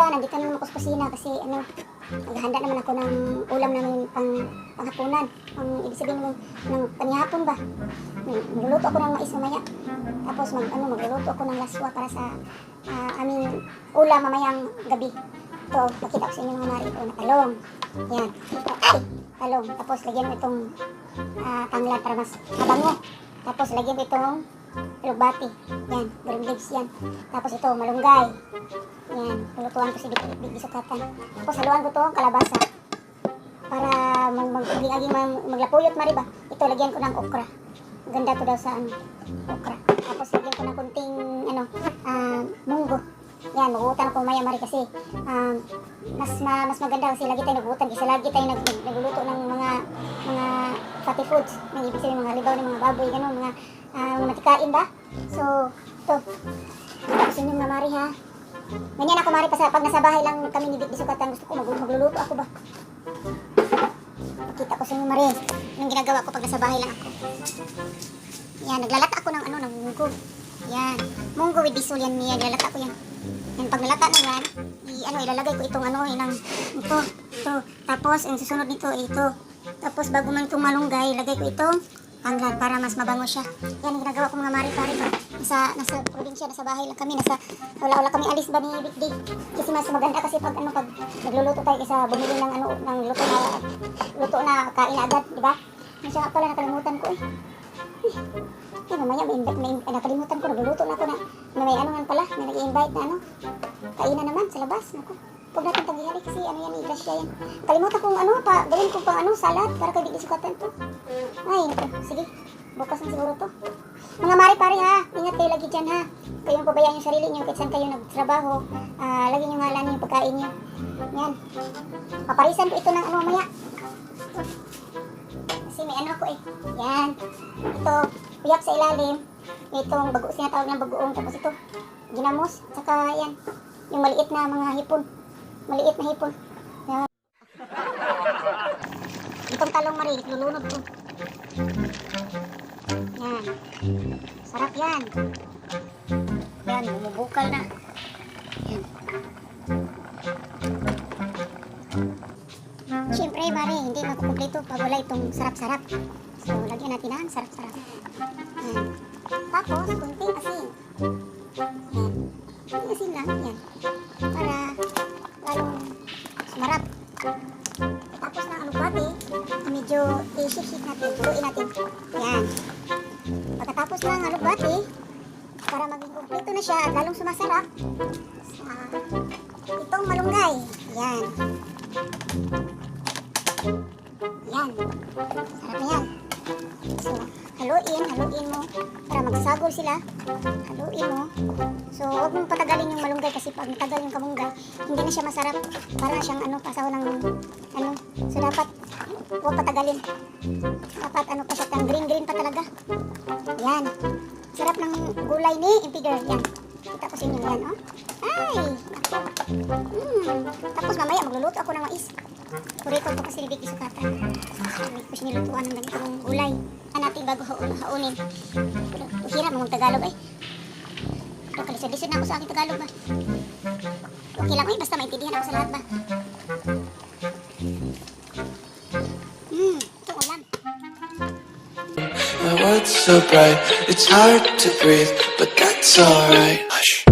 dyan, nandito naman ako sa kusina kasi ano, naghahanda naman ako ng ulam namin panghapunan. Ibig sabihin ng panihapon ba? Magluluto ako ng mais mamaya. Tapos magluluto ako ng laswa para sa aming ulam mamayang gabi. Ito, pakita ko sa inyo mga mari ito na talong. Yan. Ay! Talong. Tapos lagyan mo itong tanglad para mas mabango. Tapos lagyan mo itong lugbati. Yan. Green leaves yan. Tapos ito, malunggay. Yan. Lulutuan ko si bisukatan. Tapos haluan ko itong kalabasa. Para magiging maglapuyot mariba. Ito, lagyan ko ng okra. Ganda to daw sa okra. Tapos lagyan ko ng kunting munggo. Yan, mag-uutan ako maya mari kasi mas maganda kasi lagi tayo nag-uutan kasi lagi tayo nagluluto ng mga fatty foods. May ibig sabihin mga libaw ng mga baboy, gano'n, mga matikain ba? So, ito. Gusto nyo mga mari ha. Ganyan ako mari pag nasa bahay lang kami ni Vic Bisukatan, gusto ko magluluto ako ba? Pakita ko sa inyo mari yung ginagawa ko pag nasa bahay lang ako. Yan, naglalata ako ng ng munggo. Yan, munggo with bisul yan niya, nilalata ko yan. Yan, pag nalata na yan, ilalagay ko itong ito. Tapos, ang susunod nito, ito. Tapos, bago man itong malunggay, ilagay ko itong tanglad para mas mabango siya. Yan, ang ginagawa ko mga mari-pari. Nasa probinsya, nasa bahay lang kami, wala kami alis ba ni Big Day. Kasi mas maganda kasi pag nagluluto tayo kaysa bumili ng luto na kain agad, di ba? Siya nga pala, nakalimutan ko mamaya may nakalimutan ko, nagluluto na ako na may pala, may nag-i-invite na kainan naman sa labas. Naku, huwag natin taghihari kasi yan, i-grasya yan. Kalimutan kong gawin ko pang salad para kay Vic Bisukatan to. Ay, naku, sige, bukas na siguro to. Mga mari-pari ha, ingat kayo lagi dyan ha. Kayong pabayaan yung sarili nyo kahit saan kayo nagtrabaho. Lagi nyo ngalan yung pagkain nyo. Yan, paparisan ko ito ng mamaya. Kasi may ako yan, ito, uyak sa ilalim. Itong sinatawag ng bagoong. Tapos ito, ginamos. Saka yan, yung maliit na mga hipon. Maliit na hipon. Yan. Itong talong mari, lulunod ko. Yan. Sarap yan. Yan, bumubukal na. Yan. Siyempre, mari, hindi makukumpleto pag wala itong sarap-sarap. So, lagyan natin ang sarap-sarap. Yan. Tapos, kunting asin. Yan. Kunting asin lang. Yan. Para lalong sumarap. Tapos na alugbati, medyo i-shake natin. Turuin natin. Yan. Pagkatapos ng alugbati, para maging kumpleto na siya at lalong sumasarap, itong malunggay. Yan. Yan. Sarap na yan. So, haluin mo para magsagol sila. Haluin mo. So, huwag mong patagalin yung malunggay kasi pag matagal yung kamunggay, hindi na siya masarap. Para siyang pasaw ng So, dapat huwag patagalin. Dapat pa siya, green pa talaga. Yan. Sarap ng gulay ni Impider. Yan. Kita ko sa inyo yan, Ay! Tapos mamaya magluluto ako ng mais. Purito ko kasi ni Vic Bisukatan. Hindi ko siya nilutuan ng ganitong gulay. Natin bago haunin. Hirap mong Tagalog Pero kalisod-lisod na ako sa aking Tagalog ba. Okay lang basta maintindihan ako sa lahat ba. Ito ulam. My world's so bright, it's hard to breathe, but that's alright. Hush.